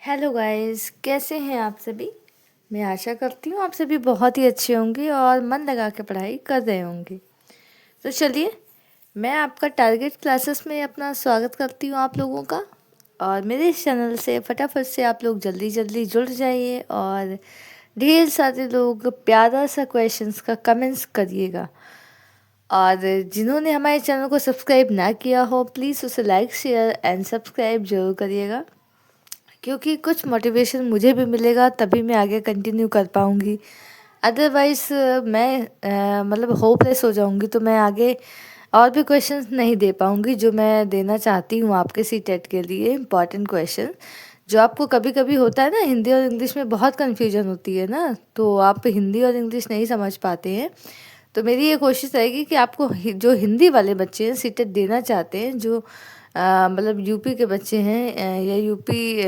Hello guys, कैसे हैं आप सभी। मैं आशा करती हूँ आप सभी बहुत ही अच्छे होंगे और मन लगा के पढ़ाई कर रहे होंगे। तो चलिए, मैं आपका टारगेट क्लासेस में अपना स्वागत करती हूँ आप लोगों का। और मेरे इस चैनल से फटाफट से आप लोग जल्दी जल्दी जुड़ जाइए और ढेर सारे लोग प्यारा सा क्वेश्चंस का कमेंट्स करिएगा। और जिन्होंने हमारे चैनल को सब्सक्राइब ना किया हो, प्लीज़ उसे लाइक शेयर एंड सब्सक्राइब जरूर करिएगा, क्योंकि कुछ मोटिवेशन मुझे भी मिलेगा तभी मैं आगे कंटिन्यू कर पाऊँगी। अदरवाइज़ मैं मतलब होपलेस हो जाऊँगी, तो मैं आगे और भी क्वेश्चंस नहीं दे पाऊँगी जो मैं देना चाहती हूँ आपके सीटेट के लिए इम्पॉर्टेंट क्वेश्चन। जो आपको कभी कभी होता है ना, हिंदी और इंग्लिश में बहुत कन्फ्यूजन होती है ना, तो आप हिंदी और इंग्लिश नहीं समझ पाते हैं। तो मेरी ये कोशिश रहेगी कि आपको जो हिंदी वाले बच्चे हैं सीटेट देना चाहते हैं, जो मतलब यूपी के बच्चे हैं या यूपी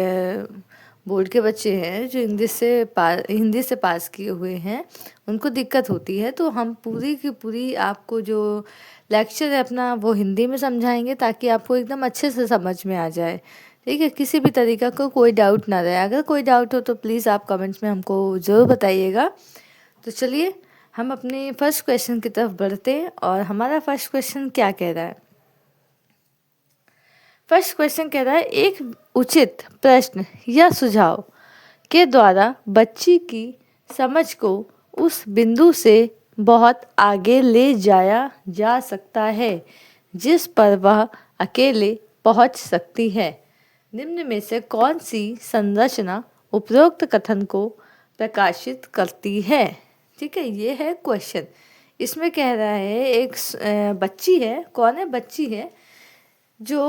बोर्ड के बच्चे हैं जो हिंदी से पास किए हुए हैं, उनको दिक्कत होती है, तो हम पूरी की पूरी आपको जो लेक्चर है अपना वो हिंदी में समझाएंगे ताकि आपको एकदम अच्छे से समझ में आ जाए। ठीक है, किसी भी तरीका का कोई डाउट ना रहे। अगर कोई डाउट हो तो प्लीज़ आप कमेंट्स में हमको ज़रूर बताइएगा। तो चलिए, हम अपने फर्स्ट क्वेश्चन की तरफ बढ़ते हैं और हमारा फर्स्ट क्वेश्चन क्या कह रहा है। फर्स्ट क्वेश्चन कह रहा है, एक उचित प्रश्न या सुझाव के द्वारा बच्ची की समझ को उस बिंदु से बहुत आगे ले जाया जा सकता है जिस पर वह अकेले पहुंच सकती है। निम्न में से कौन सी संरचना उपरोक्त कथन को प्रकाशित करती है। ठीक है, ये है क्वेश्चन। इसमें कह रहा है एक बच्ची है। कौन है? बच्ची है जो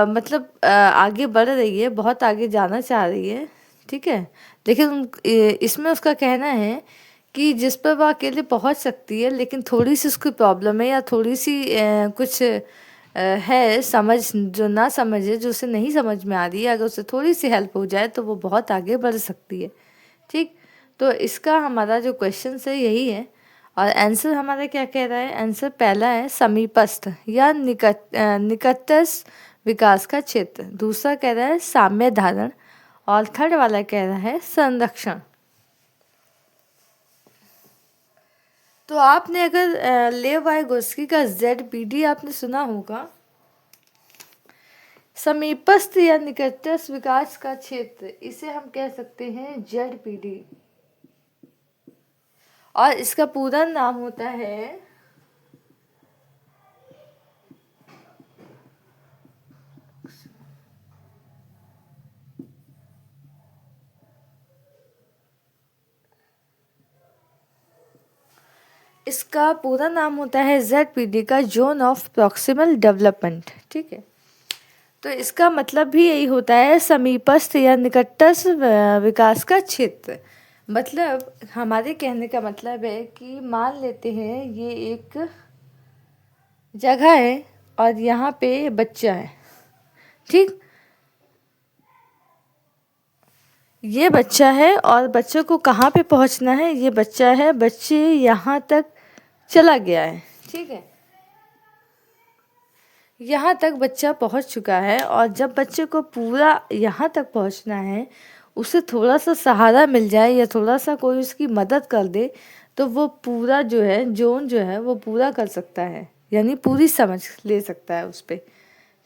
मतलब आगे बढ़ रही है, बहुत आगे जाना चाह रही है। ठीक है, लेकिन इसमें उसका कहना है कि जिस पर वह अकेले पहुंच सकती है, लेकिन थोड़ी सी उसकी प्रॉब्लम है या थोड़ी सी कुछ है समझ, जो ना समझ है, जो उसे नहीं समझ में आ रही है, अगर उसे थोड़ी सी हेल्प हो जाए तो वो बहुत आगे बढ़ सकती है। ठीक, तो इसका हमारा जो क्वेश्चन है यही है। और आंसर हमारा क्या कह रहा है? आंसर पहला है समीपस्थ या निकटस्थ विकास का क्षेत्र। दूसरा कह रहा है साम्य धारण और थर्ड वाला कह रहा है संरक्षण। तो आपने अगर लेव वाइगोस्की का ZPD आपने सुना होगा, समीपस्थ या निकटस्थ विकास का क्षेत्र, इसे हम कह सकते हैं ZPD। और इसका पूरा नाम होता है इसका पूरा नाम होता है ZPD का जोन ऑफ प्रॉक्सिमल डेवलपमेंट। ठीक है, तो इसका मतलब भी यही होता है, समीपस्थ या निकटस्थ विकास का क्षेत्र। मतलब हमारे कहने का मतलब है कि मान लेते हैं ये एक जगह है और यहाँ पे बच्चा है। ठीक, ये बच्चा है और बच्चे को कहाँ पे पहुँचना है? ये बच्चा है, बच्चे यहाँ तक चला गया है। ठीक है, यहाँ तक बच्चा पहुँच चुका है और जब बच्चे को पूरा यहाँ तक पहुँचना है, उसे थोड़ा सा सहारा मिल जाए या थोड़ा सा कोई उसकी मदद कर दे, तो वो पूरा जो है जोन जो है वो पूरा कर सकता है, यानी पूरी समझ ले सकता है उस पर।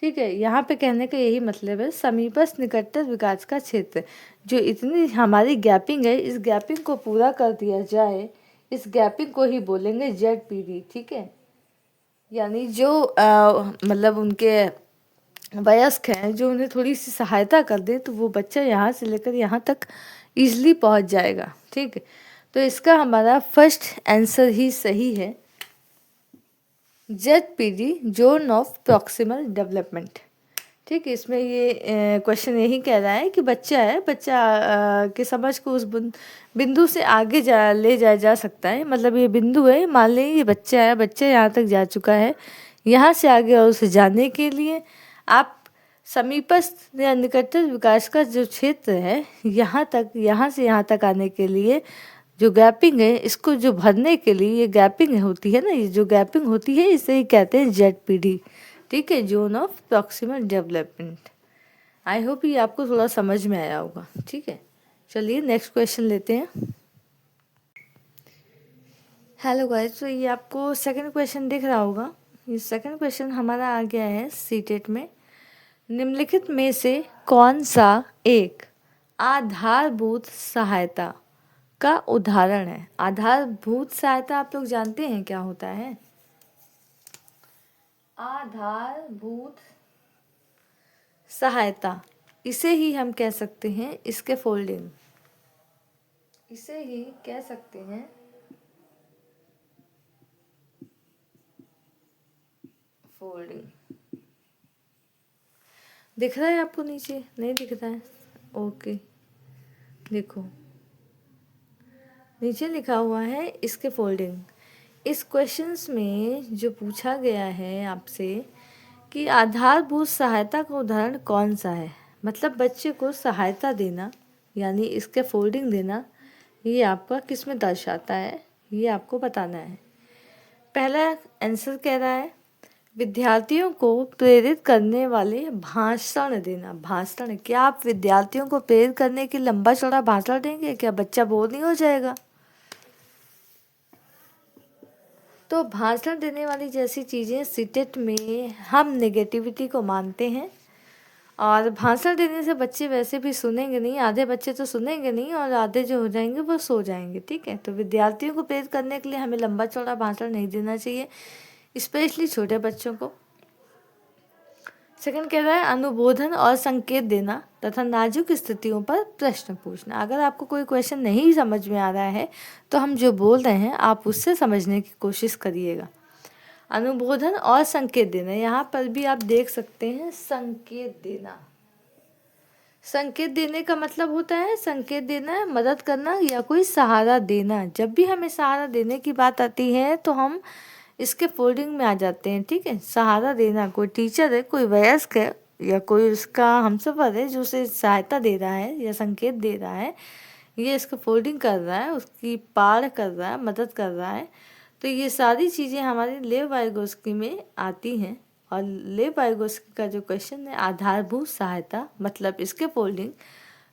ठीक है, यहाँ पे कहने का यही मतलब है, समीपस्थ निकटतम विकास का क्षेत्र। जो इतनी हमारी गैपिंग है, इस गैपिंग को पूरा कर दिया जाए, इस गैपिंग को ही बोलेंगे ZPD। ठीक है, यानी जो मतलब उनके वयस्क हैं, जो उन्हें थोड़ी सी सहायता कर दे, तो वो बच्चा यहाँ से लेकर यहाँ तक इजली पहुँच जाएगा। ठीक है, तो इसका हमारा फर्स्ट आंसर ही सही है, ZPD zone of proximal development. ठीक है, इसमें ये क्वेश्चन यही कह रहा है कि बच्चा है, बच्चा के समझ को उस बिंदु से आगे ले जाया जा सकता है। मतलब ये बिंदु है, मान लें ये बच्चा है, बच्चा यहाँ तक जा चुका है, यहाँ से आगे और उसे जाने के लिए आप समीपस्थ या निकटतम विकास का जो क्षेत्र है, यहाँ तक, यहाँ से यहाँ तक आने के लिए जो गैपिंग है, इसको जो भरने के लिए ये गैपिंग होती है ना, ये जो गैपिंग होती है, इसे ही कहते हैं ZPD। ठीक है, zone of proximal development. I hope ये आपको थोड़ा समझ में आया होगा। ठीक है, चलिए नेक्स्ट क्वेश्चन लेते हैं। हेलो गाइस, तो ये आपको सेकंड क्वेश्चन दिख रहा होगा। ये सेकंड क्वेश्चन हमारा आ गया है सीटेट में। निम्नलिखित में से कौन सा एक आधारभूत सहायता का उदाहरण है? आधारभूत सहायता आप लोग जानते हैं क्या होता है? आधारभूत सहायता, इसे ही हम कह सकते हैं इसके फोल्डिंग, इसे ही कह सकते हैं फोल्डिंग। दिख रहा है आपको नीचे? नहीं दिख रहा है? ओके, देखो नीचे लिखा हुआ है इसके फोल्डिंग। इस क्वेश्चंस में जो पूछा गया है आपसे कि आधारभूत सहायता का उदाहरण कौन सा है, मतलब बच्चे को सहायता देना यानी इसके फोल्डिंग देना, ये आपका किस में दर्शाता है, ये आपको बताना है। पहला आंसर कह रहा है विद्यार्थियों को प्रेरित करने वाले भाषण देना। भाषण, क्या आप विद्यार्थियों को प्रेरित करने के लंबा चौड़ा भाषण देंगे? क्या बच्चा बोर नहीं हो जाएगा? तो भाषण देने वाली जैसी चीज़ें सीटेट में हम नेगेटिविटी को मानते हैं, और भाषण देने से बच्चे वैसे भी सुनेंगे नहीं, आधे बच्चे तो सुनेंगे नहीं और आधे जो हो जाएंगे वो सो जाएंगे। ठीक है, तो विद्यार्थियों को प्रेरित करने के लिए हमें लंबा चौड़ा भाषण नहीं देना चाहिए, स्पेशली छोटे बच्चों को। सेकंड कह रहा है अनुबोधन और संकेत देना तथा नाजुक स्थितियों पर प्रश्न पूछना। अगर आपको कोई क्वेश्चन नहीं समझ में आ रहा है तो हम जो बोल रहे हैं आप उससे समझने की कोशिश करिएगा। अनुबोधन और संकेत देना, यहाँ पर भी आप देख सकते हैं संकेत देना। संकेत देने का मतलब होता है, संकेत देना है मदद करना या कोई सहारा देना। जब भी हमें सहारा देने की बात आती है तो हम इसके फोल्डिंग में आ जाते हैं। ठीक है, सहारा देना, कोई टीचर है, कोई वयस्क है या कोई उसका हमसफर है जो उसे सहायता दे रहा है या संकेत दे रहा है, ये इसका फोल्डिंग कर रहा है, उसकी पार कर रहा है, मदद कर रहा है। तो ये सारी चीज़ें हमारे लेव वाइगोस्की में आती हैं। और लेव वाइगोस्की का जो क्वेश्चन है आधारभूत सहायता मतलब इसके फोल्डिंग,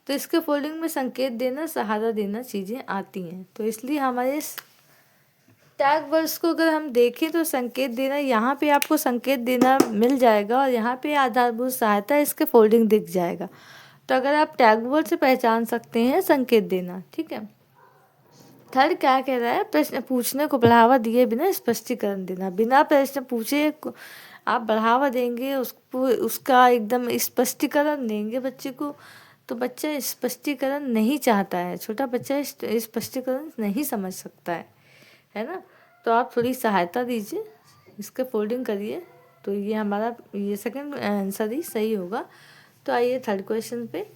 तो इसके फोल्डिंग में संकेत देना, सहारा देना चीज़ें आती हैं। तो इसलिए हमारे टैग वर्ड्स को अगर हम देखें तो संकेत देना, यहाँ पे आपको संकेत देना मिल जाएगा और यहाँ पे आधारभूत सहायता इसके फोल्डिंग दिख जाएगा। तो अगर आप टैग वर्ड से पहचान सकते हैं संकेत देना। ठीक है, थर्ड क्या कह रहा है, प्रश्न पूछने को बढ़ावा दिए बिना स्पष्टीकरण देना। बिना प्रश्न पूछे आप बढ़ावा देंगे उसको, उसका एकदम स्पष्टीकरण देंगे बच्चे को, तो बच्चा स्पष्टीकरण नहीं चाहता है, छोटा बच्चा स्पष्टीकरण नहीं समझ सकता है ना। तो आप थोड़ी सहायता दीजिए, इसके फोल्डिंग करिए, तो ये हमारा ये सेकंड आंसर ही सही होगा। तो आइए थर्ड क्वेश्चन पे।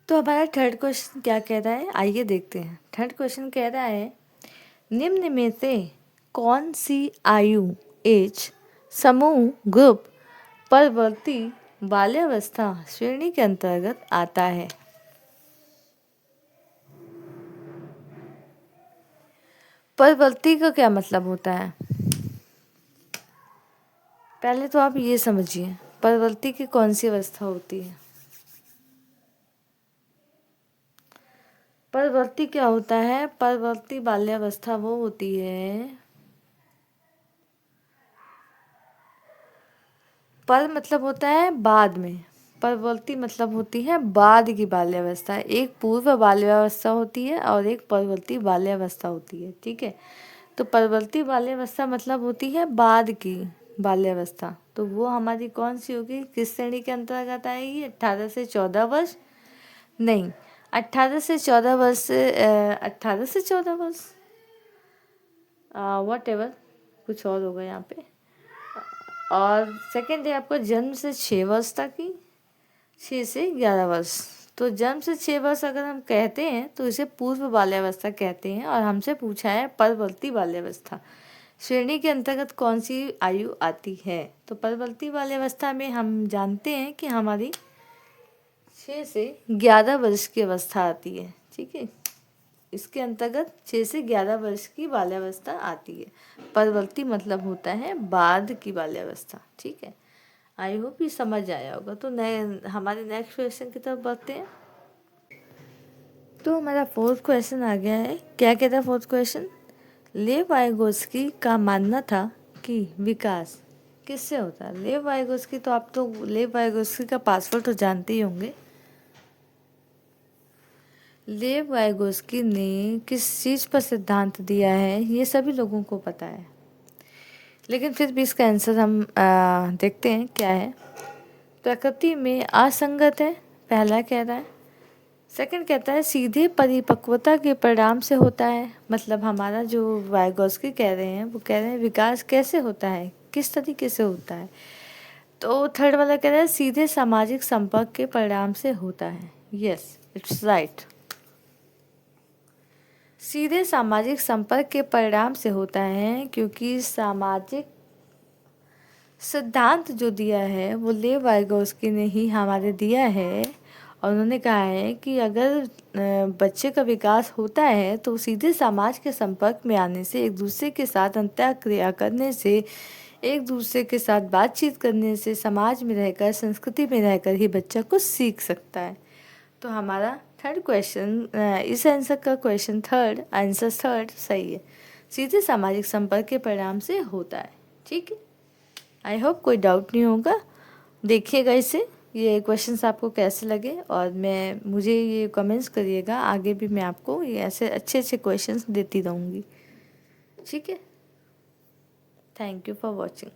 तो हमारा थर्ड क्वेश्चन क्या कह रहा है, आइए देखते हैं। थर्ड क्वेश्चन कह रहा है निम्न में से कौन सी आयु एज समूह ग्रुप परवर्ती बाल्यावस्था श्रेणी के अंतर्गत आता है? परवर्ती का क्या मतलब होता है, पहले तो आप ये समझिए परवर्ती की कौन सी अवस्था होती है। परवर्ती क्या होता है, परवर्ती बाल्यावस्था वो होती है, पर मतलब होता है बाद में, परवर्ती मतलब होती है बाद की बाल्यावस्था। एक पूर्व बाल्यावस्था होती है और एक परवर्ती बाल्यावस्था होती है। ठीक है, तो परवर्ती बाल्यावस्था मतलब होती है बाद की बाल्यावस्था, तो वो हमारी कौन सी होगी, किस श्रेणी के अंतर्गत आएगी? 18 से 14 वर्ष नहीं, 18 से 14 वर्ष, 18 से 14 वर्ष वॉट एवर, कुछ और होगा यहाँ पे। और सेकेंड है आपको जन्म से 6 वर्ष तक की, 6 से 11 वर्ष। तो जन्म से 6 वर्ष अगर हम कहते हैं तो इसे पूर्व बाल्यावस्था कहते हैं, और हमसे पूछा है परवर्ती बाल्यावस्था श्रेणी के अंतर्गत कौन सी आयु आती है। तो परवर्ती बाल्यावस्था में हम जानते हैं कि हमारी 6 से 11 वर्ष की अवस्था आती है। ठीक है, इसके अंतर्गत 6 से 11 वर्ष की बाल्यावस्था आती है। परवर्ती मतलब होता है बाद की बाल्यावस्था। ठीक है, आई होप ये समझ आया होगा। तो नए हमारे नेक्स्ट क्वेश्चन की तरफ बढ़ते हैं। तो हमारा फोर्थ क्वेश्चन आ गया है। क्या कहता है फोर्थ क्वेश्चन? लेव वाइगोस्की का मानना था कि विकास किससे होता है? लेव वाइगोस्की, तो आप तो लेव वाइगोस्की का पासवर्ड तो जानते ही होंगे। लेव वाइगोस्की ने किस चीज़ पर सिद्धांत दिया है ये सभी लोगों को पता है, लेकिन फिर भी इसका आंसर हम देखते हैं क्या है। प्रकृति में असंगत है, पहला कह रहा है। सेकंड कहता है सीधे परिपक्वता के परिणाम से होता है, मतलब हमारा जो वाइगोस्की कह रहे हैं वो कह रहे हैं विकास कैसे होता है, किस तरीके से होता है। तो थर्ड वाला कह रहा है सीधे सामाजिक संपर्क के परिणाम से होता है। Yes, it's right. सीधे सामाजिक संपर्क के परिणाम से होता है, क्योंकि सामाजिक सिद्धांत जो दिया है वो लेव वाइगोस्की ने ही हमारे दिया है। और उन्होंने कहा है कि अगर बच्चे का विकास होता है तो सीधे समाज के संपर्क में आने से, एक दूसरे के साथ अंतःक्रिया करने से, एक दूसरे के साथ बातचीत करने से, समाज में रहकर, संस्कृति में रहकर ही बच्चा कुछ सीख सकता है। तो हमारा थर्ड क्वेश्चन, इस आंसर का क्वेश्चन आंसर थर्ड सही है। सीधे सामाजिक संपर्क के परिणाम से होता है। ठीक है, आई होप कोई डाउट नहीं होगा। देखिएगा इसे, ये क्वेश्चंस आपको कैसे लगे, और मुझे ये कमेंट्स करिएगा। आगे भी मैं आपको ये ऐसे अच्छे अच्छे क्वेश्चंस देती रहूँगी। ठीक है, थैंक यू फॉर वॉचिंग।